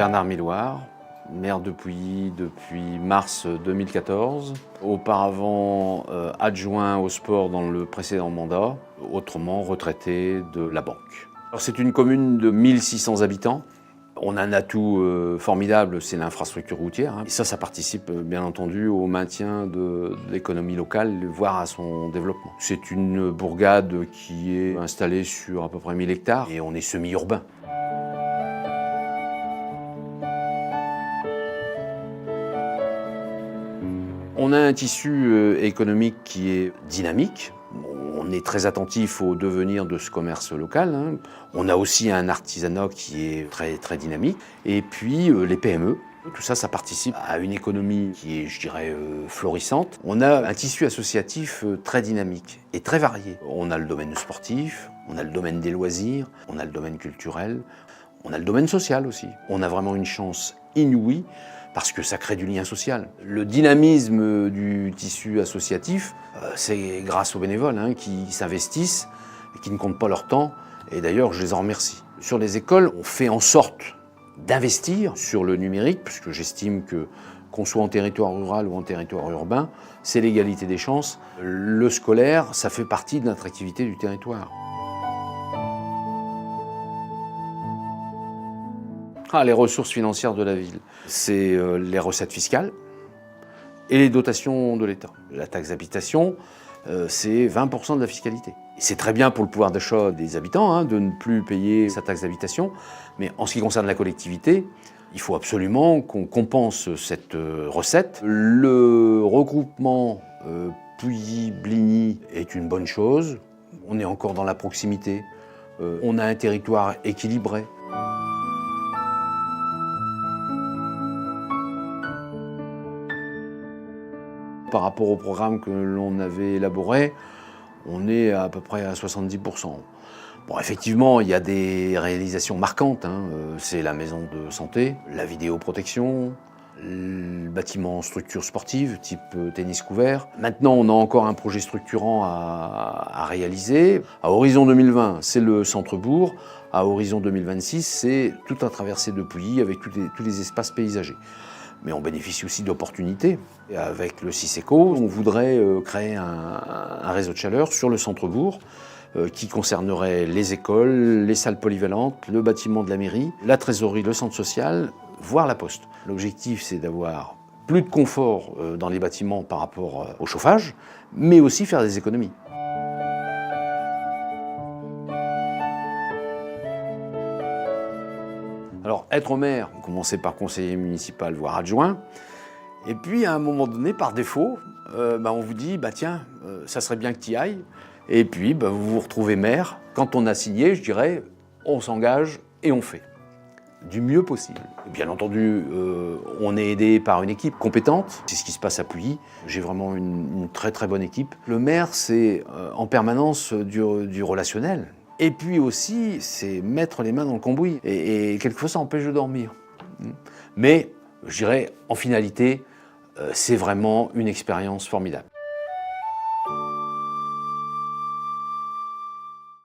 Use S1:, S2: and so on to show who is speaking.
S1: Bernard Milloire, maire de Pouilly depuis mars 2014. Auparavant adjoint au sport dans le précédent mandat, autrement retraité de la banque. C'est une commune de 1600 habitants. On a un atout formidable, c'est l'infrastructure routière. Et ça participe bien entendu au maintien de l'économie locale, voire à son développement. C'est une bourgade qui est installée sur à peu près 1000 hectares et on est semi-urbain. On a un tissu économique qui est dynamique. On est très attentif au devenir de ce commerce local. On a aussi un artisanat qui est très dynamique. Et puis les PME, tout ça, ça participe à une économie qui est, je dirais, florissante. On a un tissu associatif très dynamique et très varié. On a le domaine sportif, on a le domaine des loisirs, on a le domaine culturel, on a le domaine social aussi. On a vraiment une chance inouïe parce que ça crée du lien social. Le dynamisme du tissu associatif, c'est grâce aux bénévoles qui s'investissent et qui ne comptent pas leur temps. Et d'ailleurs, je les en remercie. Sur les écoles, on fait en sorte d'investir sur le numérique, puisque j'estime que qu'on soit en territoire rural ou en territoire urbain, c'est l'égalité des chances. Le scolaire, ça fait partie de l'attractivité du territoire. Les ressources financières de la ville, c'est les recettes fiscales et les dotations de l'État. La taxe d'habitation, c'est 20% de la fiscalité. C'est très bien pour le pouvoir d'achat des habitants de ne plus payer sa taxe d'habitation, mais en ce qui concerne la collectivité, il faut absolument qu'on compense cette recette. Le regroupement Pouilly-Bligny est une bonne chose. On est encore dans la proximité. On a un territoire équilibré. Par rapport au programme que l'on avait élaboré, on est à peu près à 70%. Bon, effectivement, il y a des réalisations marquantes. C'est la maison de santé, la vidéoprotection, le bâtiment structure sportive, type tennis couvert. Maintenant, on a encore un projet structurant à réaliser. À horizon 2020, c'est le centre-bourg. À horizon 2026, c'est toute la traversée de Pouilly avec tous les espaces paysagers. Mais on bénéficie aussi d'opportunités. Avec le Ciseco, on voudrait créer un réseau de chaleur sur le centre-bourg qui concernerait les écoles, les salles polyvalentes, le bâtiment de la mairie, la trésorerie, le centre social, voire la poste. L'objectif, c'est d'avoir plus de confort dans les bâtiments par rapport au chauffage, mais aussi faire des économies. Alors, être maire, commencer par conseiller municipal, voire adjoint, et puis à un moment donné, par défaut, on vous dit, tiens, ça serait bien que tu y ailles, et puis vous vous retrouvez maire. Quand on a signé, je dirais, on s'engage et on fait du mieux possible. Bien entendu, on est aidé par une équipe compétente, c'est ce qui se passe à Pouilly. J'ai vraiment une très bonne équipe. Le maire, c'est en permanence du relationnel. Et puis aussi, c'est mettre les mains dans le cambouis. Et quelquefois, ça empêche de dormir. Mais, je dirais, en finalité, c'est vraiment une expérience formidable.